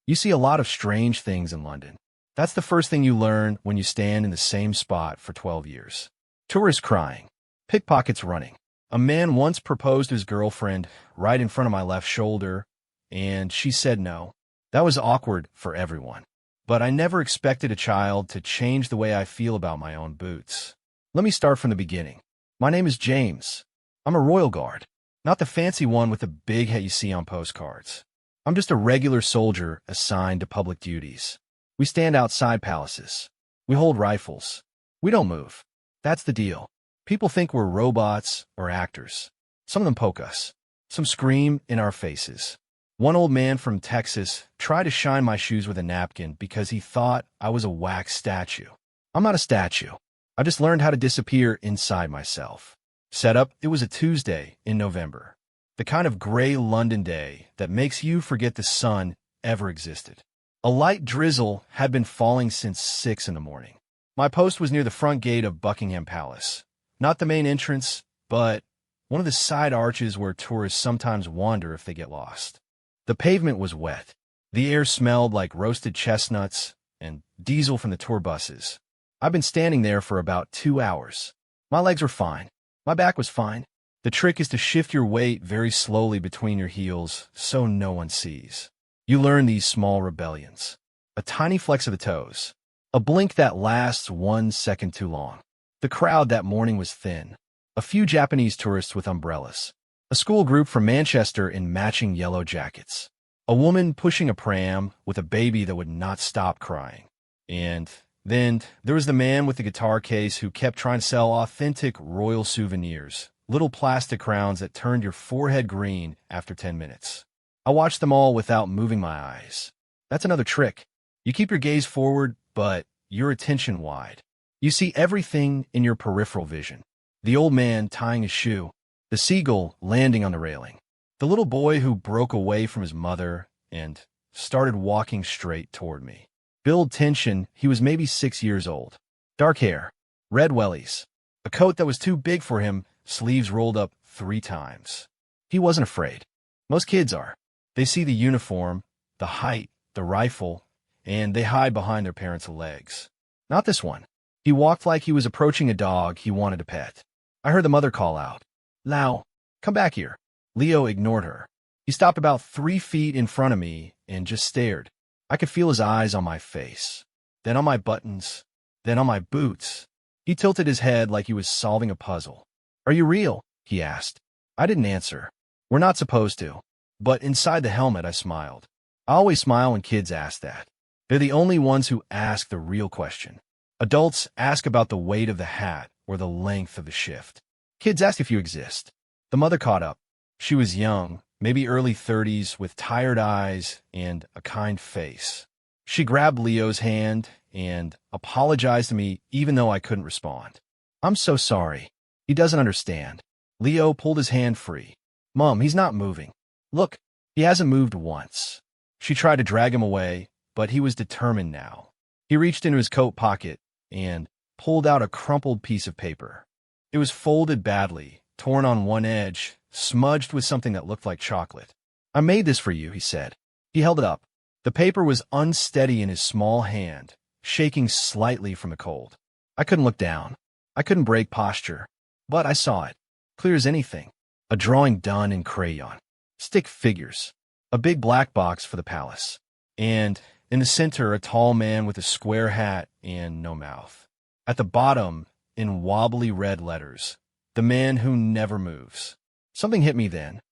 You see a lot of strange things in London. That's the first thing you learn when you stand in the same spot for 12 years. Tourists crying. Pickpockets running. A man once proposed to his girlfriend right in front of my left shoulder, and she said no. That was awkward for everyone. But I never expected a child to change the way I feel about my own boots. Let me start from the beginning. My name is James. I'm a royal guard, not the fancy one with the big hat you see on postcards. I'm just a regular soldier assigned to public duties. We stand outside palaces. We hold rifles. We don't move. That's the deal. People think we're robots or actors. Some of them poke us. Some scream in our faces. One old man from Texas tried to shine my shoes with a napkin because he thought I was a wax statue. I'm not a statue. I just learned how to disappear inside myself. Setup, it was a Tuesday in November. The kind of gray London day that makes you forget the sun ever existed. A light drizzle had been falling since 6 in the morning. My post was near the front gate of Buckingham Palace. Not the main entrance, but one of the side arches where tourists sometimes wander if they get lost. The pavement was wet. The air smelled like roasted chestnuts and diesel from the tour buses. I've been standing there for about 2 hours. My legs were fine. My back was fine. The trick is to shift your weight very slowly between your heels so no one sees. You learn these small rebellions. A tiny flex of the toes. A blink that lasts 1 second too long. The crowd that morning was thin. A few Japanese tourists with umbrellas. A school group from Manchester in matching yellow jackets. A woman pushing a pram with a baby that would not stop crying. And then there was the man with the guitar case who kept trying to sell authentic royal souvenirs. Little plastic crowns that turned your forehead green after 10 minutes. I watched them all without moving my eyes. That's another trick. You keep your gaze forward, but your attention wide. You see everything in your peripheral vision. The old man tying his shoe. The seagull landing on the railing. The little boy who broke away from his mother and started walking straight toward me. Build tension, he was maybe 6 years old. Dark hair. Red wellies. A coat that was too big for him, sleeves rolled up 3 times. He wasn't afraid. Most kids are. They see the uniform, the height, the rifle, and they hide behind their parents' legs. Not this one. He walked like he was approaching a dog he wanted to pet. I heard the mother call out, "Lau, come back here." Leo ignored her. He stopped about 3 feet in front of me and just stared. I could feel his eyes on my face, then on my buttons, then on my boots. He tilted his head like he was solving a puzzle. "Are you real?" he asked. I didn't answer. We're not supposed to. But inside the helmet, I smiled. I always smile when kids ask that. They're the only ones who ask the real question. Adults ask about the weight of the hat or the length of the shift. Kids ask if you exist. The mother caught up. She was young, maybe early 30s, with tired eyes and a kind face. She grabbed Leo's hand and apologized to me even though I couldn't respond. "I'm so sorry. He doesn't understand." Leo pulled his hand free. "Mom, he's not moving. Look, he hasn't moved once." She tried to drag him away, but he was determined now. He reached into his coat pocket and pulled out a crumpled piece of paper. It was folded badly, torn on one edge, smudged with something that looked like chocolate. "I made this for you," he said. He held it up. The paper was unsteady in his small hand, shaking slightly from the cold. I couldn't look down. I couldn't break posture. But I saw it, clear as anything. A drawing done in crayon. Stick figures. A big black box for the palace. And in the center, a tall man with a square hat and no mouth. At the bottom, in wobbly red letters, "The man who never moves." Something hit me then.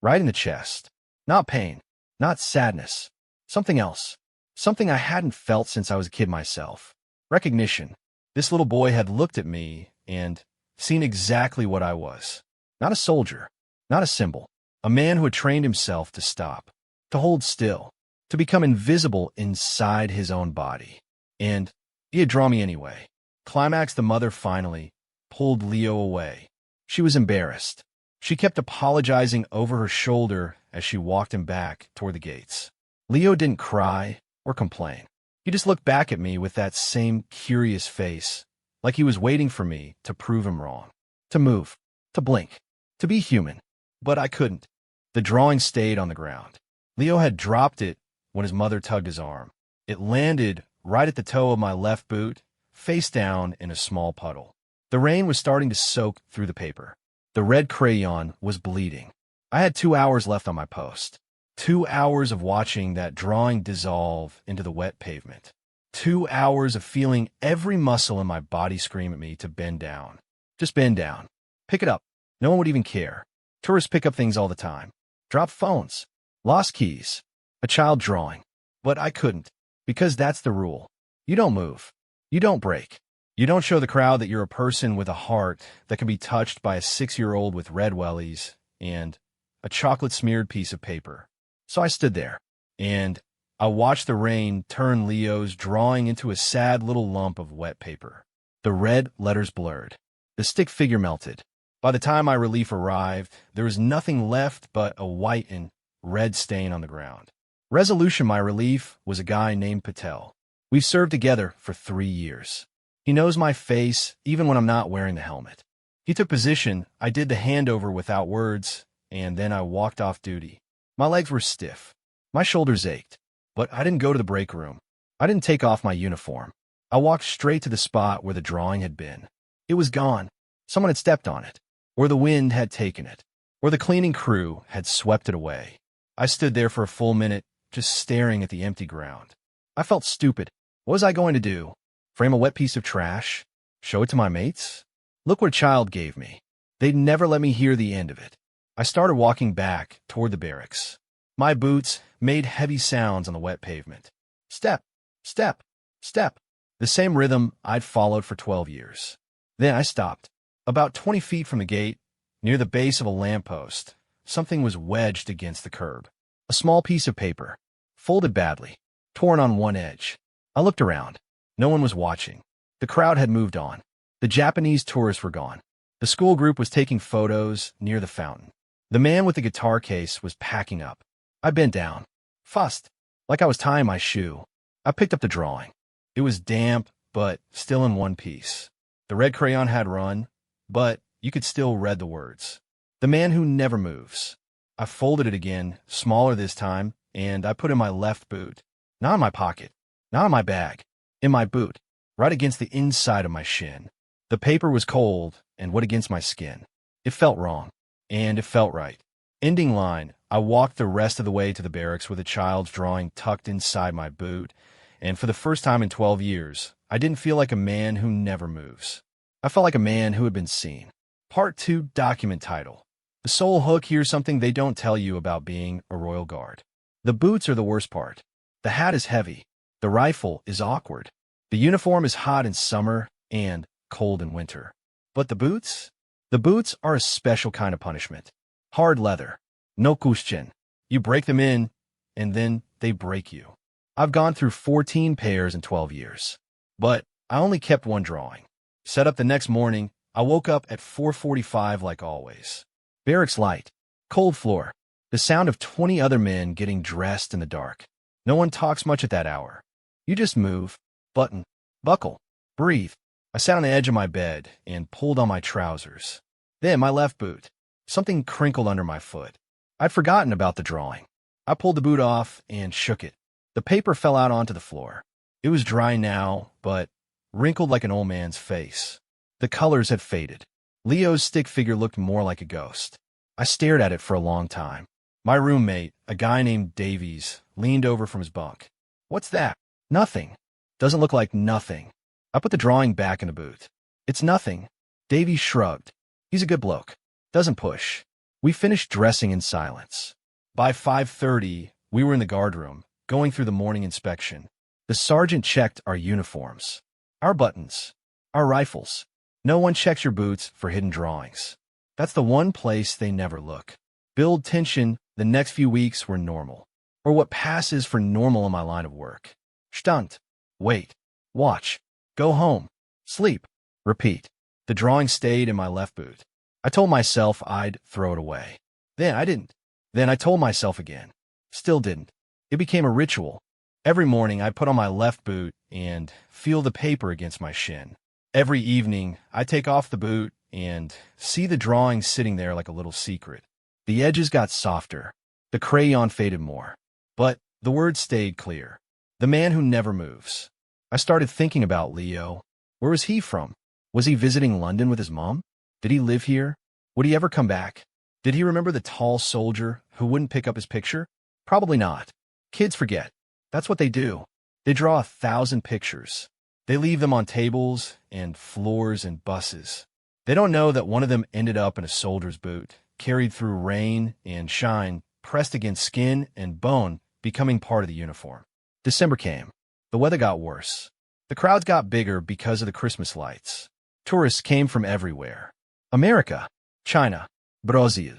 Right in the chest. Not pain. Not sadness. Something else. Something I hadn't felt since I was a kid myself. Recognition. This little boy had looked at me and seen exactly what I was. Not a soldier. Not a symbol. A man who had trained himself to stop. To hold still. To become invisible inside his own body. And he had drawn me anyway. Climax, the mother finally pulled Leo away. She was embarrassed. She kept apologizing over her shoulder as she walked him back toward the gates. Leo didn't cry or complain. He just looked back at me with that same curious face, like he was waiting for me to prove him wrong. To move. To blink. To be human. But I couldn't. The drawing stayed on the ground. Leo had dropped it when his mother tugged his arm. It landed right at the toe of my left boot, face down in a small puddle. The rain was starting to soak through the paper. The red crayon was bleeding. I had 2 hours left on my post. 2 hours of watching that drawing dissolve into the wet pavement. 2 hours of feeling every muscle in my body scream at me to bend down. Just bend down. Pick it up. No one would even care. Tourists pick up things all the time. Drop phones. Lost keys. A child drawing. But I couldn't. Because that's the rule. You don't move. You don't break. You don't show the crowd that you're a person with a heart that can be touched by a 6-year-old with red wellies and a chocolate-smeared piece of paper. So I stood there, and I watched the rain turn Leo's drawing into a sad little lump of wet paper. The red letters blurred. The stick figure melted. By the time my relief arrived, there was nothing left but a white and red stain on the ground. Resolution, my relief, was a guy named Patel. We've served together for 3 years. He knows my face even when I'm not wearing the helmet. He took position, I did the handover without words, and then I walked off duty. My legs were stiff. My shoulders ached. But I didn't go to the break room. I didn't take off my uniform. I walked straight to the spot where the drawing had been. It was gone. Someone had stepped on it. Or the wind had taken it. Or the cleaning crew had swept it away. I stood there for a full minute, just staring at the empty ground. I felt stupid. What was I going to do? Frame a wet piece of trash? Show it to my mates? Look what a child gave me. They'd never let me hear the end of it. I started walking back toward the barracks. My boots made heavy sounds on the wet pavement. Step, step, step. The same rhythm I'd followed for 12 years. Then I stopped. About 20 feet from the gate, near the base of a lamppost, something was wedged against the curb. A small piece of paper, folded badly, torn on one edge. I looked around. No one was watching. The crowd had moved on. The Japanese tourists were gone. The school group was taking photos near the fountain. The man with the guitar case was packing up. I bent down, fussed, like I was tying my shoe. I picked up the drawing. It was damp, but still in one piece. The red crayon had run, but you could still read the words. The man who never moves. I folded it again, smaller this time, and I put it in my left boot. Not in my pocket, not in my bag, in my boot, right against the inside of my shin. The paper was cold and wet against my skin. It felt wrong, and it felt right. Ending line, I walked the rest of the way to the barracks with a child's drawing tucked inside my boot, and for the first time in 12 years, I didn't feel like a man who never moves. I felt like a man who had been seen. Part 2 document title. The sole hook, here's something they don't tell you about being a Royal Guard. The boots are the worst part. The hat is heavy. The rifle is awkward. The uniform is hot in summer and cold in winter. But the boots? The boots are a special kind of punishment. Hard leather. No question. You break them in, and then they break you. I've gone through 14 pairs in 12 years. But I only kept one drawing. Set up the next morning, I woke up at 4:45 like always. Barracks light. Cold floor. The sound of 20 other men getting dressed in the dark. No one talks much at that hour. You just move, button, buckle, breathe. I sat on the edge of my bed and pulled on my trousers. Then my left boot. Something crinkled under my foot. I'd forgotten about the drawing. I pulled the boot off and shook it. The paper fell out onto the floor. It was dry now, but wrinkled like an old man's face. The colors had faded. Leo's stick figure looked more like a ghost. I stared at it for a long time. My roommate, a guy named Davies, leaned over from his bunk. What's that? Nothing. Doesn't look like nothing. I put the drawing back in the boot. It's nothing. Davies shrugged. He's a good bloke. Doesn't push. We finished dressing in silence. By 5:30, we were in the guardroom, going through the morning inspection. The sergeant checked our uniforms, our buttons, our rifles. No one checks your boots for hidden drawings. That's the one place they never look. Build tension, the next few weeks were normal. Or what passes for normal in my line of work. Stand. Wait. Watch. Go home. Sleep. Repeat. The drawing stayed in my left boot. I told myself I'd throw it away. Then I didn't. Then I told myself again. Still didn't. It became a ritual. Every morning I put on my left boot and feel the paper against my shin. Every evening I take off the boot and see the drawing sitting there like a little secret. The edges got softer. The crayon faded more. But The words stayed clear. The man who never moves. I started thinking about Leo. Where was he from? Was he visiting London with his mom? Did he live here? Would he ever come back? Did he remember the tall soldier who wouldn't pick up his picture? Probably not. Kids forget. That's what they do. They draw 1,000 pictures. They leave them on tables and floors and buses. They don't know that one of them ended up in a soldier's boot, carried through rain and shine, pressed against skin and bone, becoming part of the uniform. December came. The weather got worse. The crowds got bigger because of the Christmas lights. Tourists came from everywhere. America, China, Brazil,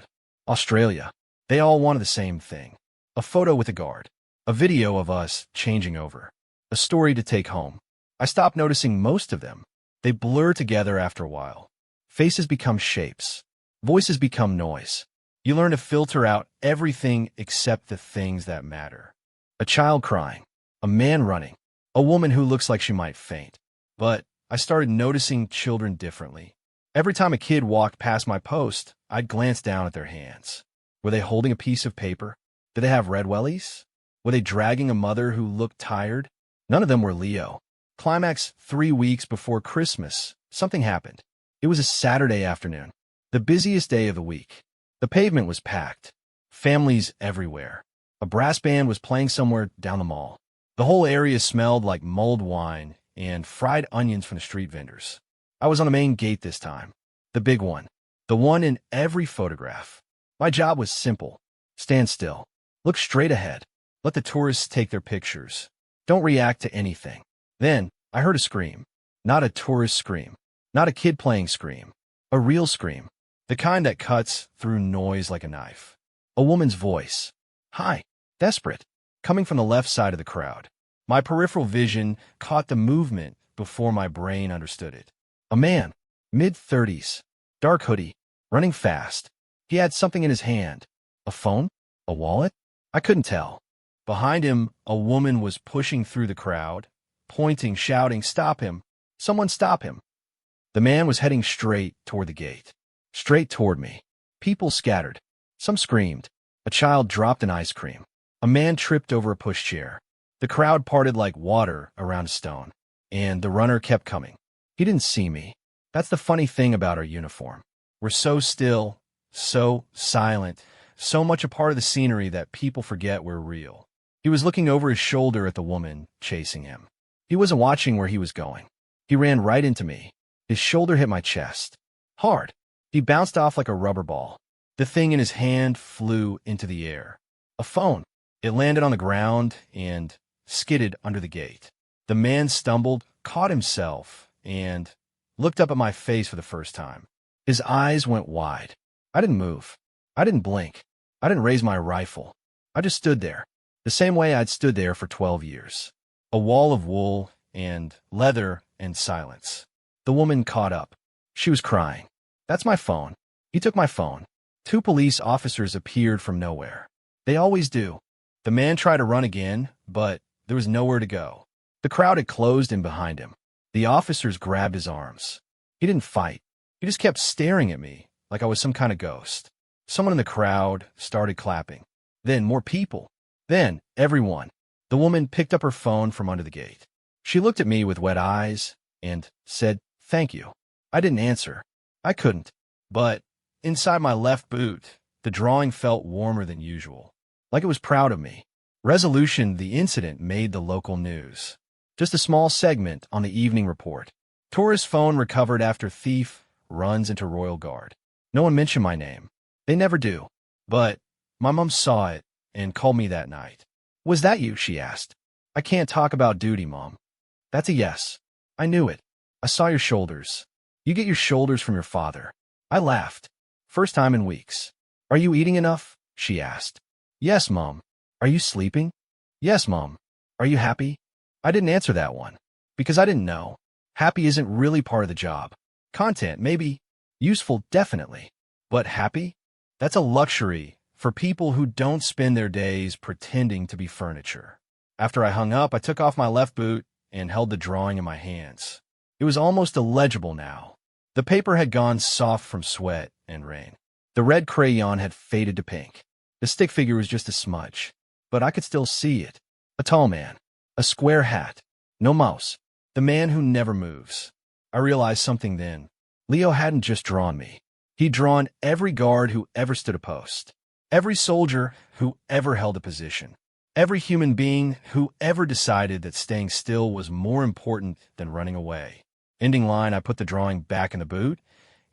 Australia. They all wanted the same thing. A photo with a guard. A video of us changing over. A story to take home. I stopped noticing most of them. They blur together after a while. Faces become shapes. Voices become noise. You learn to filter out everything except the things that matter. A child crying. A man running. A woman who looks like she might faint. But I started noticing children differently. Every time a kid walked past my post, I'd glance down at their hands. Were they holding a piece of paper? Did they have red wellies? Were they dragging a mother who looked tired? None of them were Leo. Climax 3 weeks before Christmas. Something happened. It was a Saturday afternoon. The busiest day of the week. The pavement was packed. Families everywhere. A brass band was playing somewhere down the mall. The whole area smelled like mulled wine and fried onions from the street vendors. I was on the main gate this time. The big one. The one in every photograph. My job was simple. Stand still. Look straight ahead. Let the tourists take their pictures. Don't react to anything. Then, I heard a scream. Not a tourist scream. Not a kid playing scream. A real scream. The kind that cuts through noise like a knife. A woman's voice. Hi. Desperate. Coming from the left side of the crowd. My peripheral vision caught the movement before my brain understood it. A man. Mid-30s. Dark hoodie. Running fast. He had something in his hand. A phone? A wallet? I couldn't tell. Behind him, a woman was pushing through the crowd, pointing, shouting, "Stop him! Someone stop him!" The man was heading straight toward the gate. Straight toward me. People scattered. Some screamed. A child dropped an ice cream. A man tripped over a pushchair. The crowd parted like water around a stone. And the runner kept coming. He didn't see me. That's the funny thing about our uniform. We're so still, so silent, so much a part of the scenery that people forget we're real. He was looking over his shoulder at the woman chasing him. He wasn't watching where he was going. He ran right into me. His shoulder hit my chest. Hard. He bounced off like a rubber ball. The thing in his hand flew into the air. A phone. It landed on the ground and skidded under the gate. The man stumbled, caught himself, and looked up at my face for the first time. His eyes went wide. I didn't move. I didn't blink. I didn't raise my rifle. I just stood there, the same way I'd stood there for 12 years. A wall of wool and leather and silence. The woman caught up. She was crying. That's my phone. He took my phone. 2 police officers appeared from nowhere. They always do. The man tried to run again, but there was nowhere to go. The crowd had closed in behind him. The officers grabbed his arms. He didn't fight. He just kept staring at me like I was some kind of ghost. Someone in the crowd started clapping. Then more people. Then everyone. The woman picked up her phone from under the gate. She looked at me with wet eyes and said, "Thank you." I didn't answer. I couldn't. But inside my left boot, the drawing felt warmer than usual. Like it was proud of me. Resolution: the incident made the local news. Just a small segment on the evening report. Tourist phone recovered after thief runs into Royal Guard. No one mentioned my name. They never do. But my mom saw it and called me that night. "Was that you?" she asked. "I can't talk about duty, Mom." That's a yes. I knew it. I saw your shoulders. You get your shoulders from your father. I laughed. First time in weeks. "Are you eating enough?" she asked. "Yes, Mom." "Are you sleeping?" "Yes, Mom." "Are you happy?" I didn't answer that one because I didn't know. Happy isn't really part of the job. Content, maybe. Useful, definitely. But happy? That's a luxury for people who don't spend their days pretending to be furniture. After I hung up, I took off my left boot and held the drawing in my hands. It was almost illegible now. The paper had gone soft from sweat and rain. The red crayon had faded to pink. The stick figure was just a smudge. but I could still see it. A tall man. A square hat. No mouse. The man who never moves. I realized something then. Leo hadn't just drawn me. He'd drawn every guard who ever stood a post. Every soldier who ever held a position. Every human being who ever decided that staying still was more important than running away. Ending line, I put the drawing back in the boot,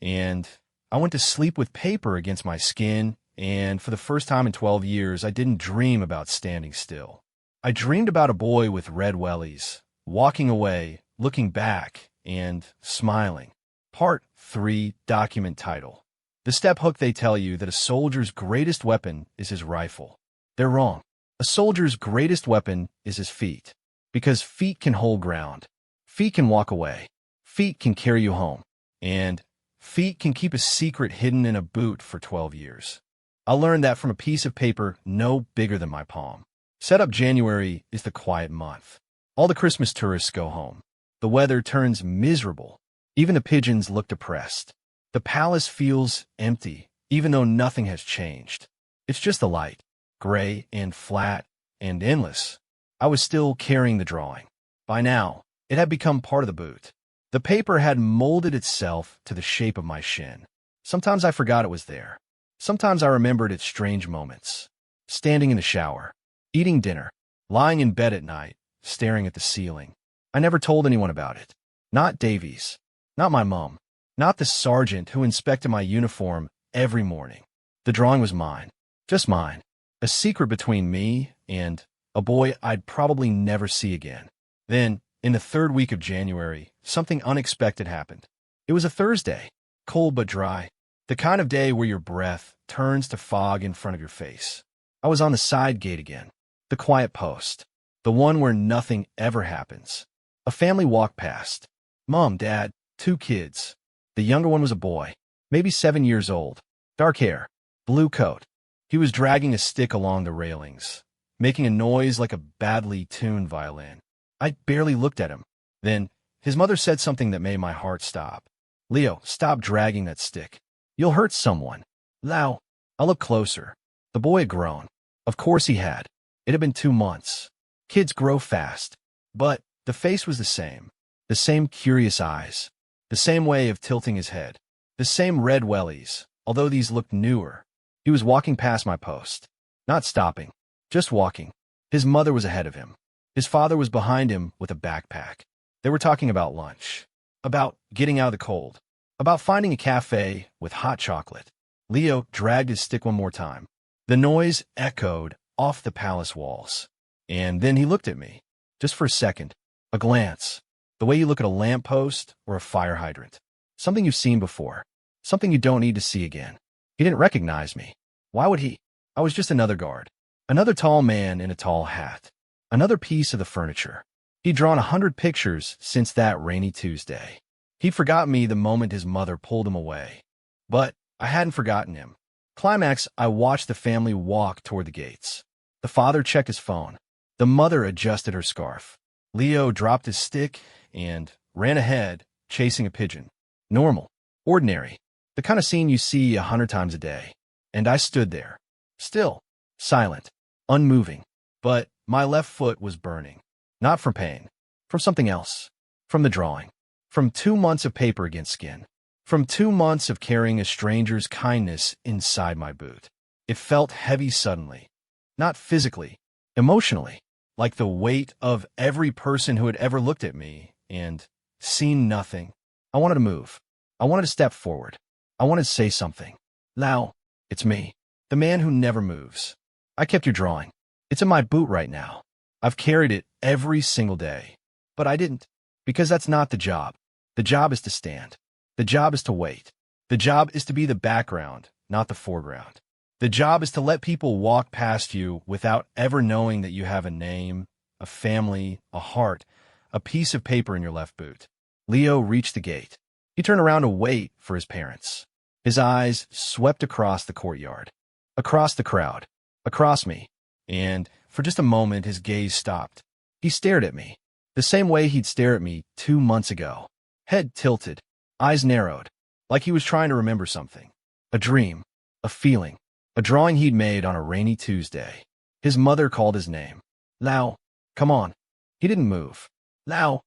and I went to sleep with paper against my skin, and for the first time in 12 years, I didn't dream about standing still. I dreamed about a boy with red wellies, walking away, looking back, and smiling. Part 3, document title. The step hook they tell you that a soldier's greatest weapon is his rifle. They're wrong. A soldier's greatest weapon is his feet. Because feet can hold ground. Feet can walk away. Feet can carry you home. And feet can keep a secret hidden in a boot for 12 years. I learned that from a piece of paper no bigger than my palm. Setup January is the quiet month. All the Christmas tourists go home. The weather turns miserable. Even the pigeons look depressed. The palace feels empty, even though nothing has changed. It's just the light. Gray and flat and endless. I was still carrying the drawing. By now, it had become part of the boot. The paper had molded itself to the shape of my shin. Sometimes I forgot it was there. Sometimes I remembered its strange moments. Standing in the shower, eating dinner, lying in bed at night, staring at the ceiling. I never told anyone about it. Not Davies. Not my mom. Not the sergeant who inspected my uniform every morning. The drawing was mine. Just mine. A secret between me and a boy I'd probably never see again. Then, in the third week of January, something unexpected happened. It was a Thursday, cold but dry, the kind of day where your breath turns to fog in front of your face. I was on the side gate again, the quiet post, the one where nothing ever happens. A family walked past. Mom, Dad, 2 kids. The younger one was a boy, maybe 7 years old, dark hair, blue coat. He was dragging a stick along the railings, making a noise like a badly tuned violin. I barely looked at him. Then, his mother said something that made my heart stop. Leo, stop dragging that stick. You'll hurt someone. Lao. I looked closer. The boy had grown. Of course he had. It had been 2 months. Kids grow fast. But the face was the same. The same curious eyes. The same way of tilting his head. The same red wellies, although these looked newer. He was walking past my post. Not stopping. Just walking. His mother was ahead of him. His father was behind him with a backpack. They were talking about lunch. About getting out of the cold. About finding a cafe with hot chocolate. Leo dragged his stick one more time. The noise echoed off the palace walls. And then he looked at me. Just for a second. A glance. The way you look at a lamppost or a fire hydrant. Something you've seen before. Something you don't need to see again. He didn't recognize me. Why would he? I was just another guard. Another tall man in a tall hat. Another piece of the furniture. He'd drawn 100 pictures since that rainy Tuesday. He'd forgotten me the moment his mother pulled him away. But I hadn't forgotten him. Climax, I watched the family walk toward the gates. The father checked his phone. The mother adjusted her scarf. Leo dropped his stick and ran ahead, chasing a pigeon. Normal. Ordinary. The kind of scene you see 100 times a day. And I stood there. Still. Silent. Unmoving. But my left foot was burning. Not from pain. From something else. From the drawing. From 2 months of paper against skin. From 2 months of carrying a stranger's kindness inside my boot. It felt heavy suddenly. Not physically. Emotionally. Like the weight of every person who had ever looked at me and seen nothing. I wanted to move. I wanted to step forward. I wanted to say something. Lao, it's me. The man who never moves. I kept your drawing. It's in my boot right now. I've carried it every single day. But I didn't. Because that's not the job. The job is to stand. The job is to wait. The job is to be the background, not the foreground. The job is to let people walk past you without ever knowing that you have a name, a family, a heart, a piece of paper in your left boot. Leo reached the gate. He turned around to wait for his parents. His eyes swept across the courtyard, across the crowd, across me, and for just a moment his gaze stopped. He stared at me, the same way he'd stare at me 2 months ago. Head tilted, eyes narrowed, like he was trying to remember something. A dream, a feeling, a drawing he'd made on a rainy Tuesday. His mother called his name. Lao, come on. He didn't move. Lao.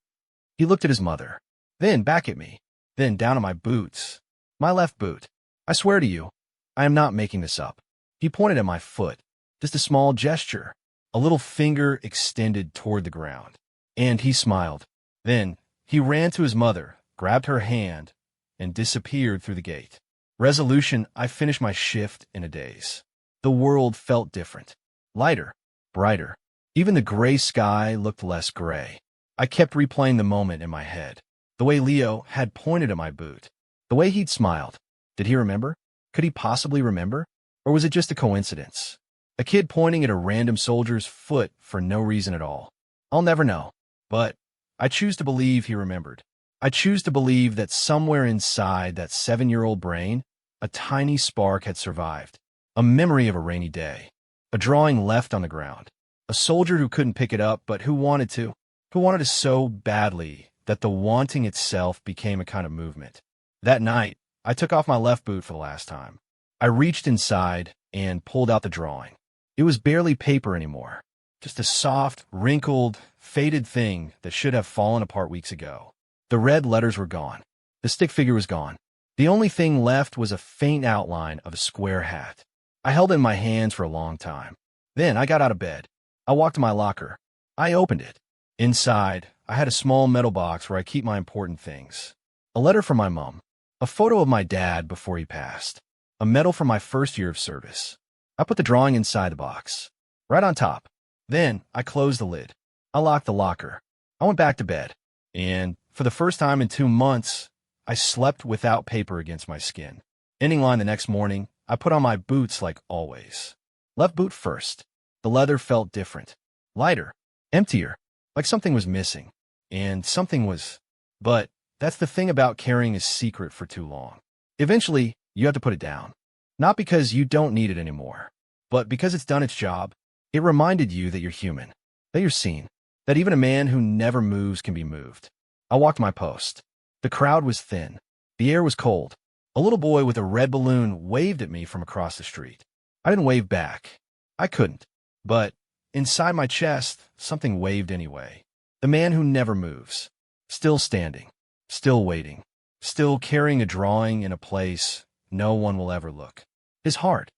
He looked at his mother, then back at me, then down at my boots. My left boot. I swear to you, I am not making this up. He pointed at my foot, just a small gesture, a little finger extended toward the ground. And he smiled. Then he ran to his mother, grabbed her hand, and disappeared through the gate. Resolution, I finished my shift in a daze. The world felt different. Lighter, brighter. Even the gray sky looked less gray. I kept replaying the moment in my head. The way Leo had pointed at my boot. The way he'd smiled. Did he remember? Could he possibly remember? Or was it just a coincidence? A kid pointing at a random soldier's foot for no reason at all. I'll never know. But I choose to believe he remembered. I choose to believe that somewhere inside that 7-year-old brain, a tiny spark had survived. A memory of a rainy day. A drawing left on the ground. A soldier who couldn't pick it up but who wanted to. Who wanted to so badly that the wanting itself became a kind of movement. That night, I took off my left boot for the last time. I reached inside and pulled out the drawing. It was barely paper anymore. Just a soft, wrinkled, faded thing that should have fallen apart weeks ago. The red letters were gone. The stick figure was gone. The only thing left was a faint outline of a square hat. I held it in my hands for a long time. Then I got out of bed. I walked to my locker. I opened it. Inside, I had a small metal box where I keep my important things. A letter from my mom. A photo of my dad before he passed. A medal from my first year of service. I put the drawing inside the box. Right on top. Then I closed the lid. I locked the locker. I went back to bed. And for the first time in 2 months, I slept without paper against my skin. Ending line the next morning, I put on my boots like always. Left boot first. The leather felt different. Lighter. Emptier. Like something was missing. And something was... But that's the thing about carrying a secret for too long. Eventually, you have to put it down. Not because you don't need it anymore, but because it's done its job. It reminded you that you're human, that you're seen, that even a man who never moves can be moved. I walked my post. The crowd was thin. The air was cold. A little boy with a red balloon waved at me from across the street. I didn't wave back. I couldn't. But inside my chest, something waved anyway. The man who never moves. Still standing. Still waiting. Still carrying a drawing in a place no one will ever look. His heart.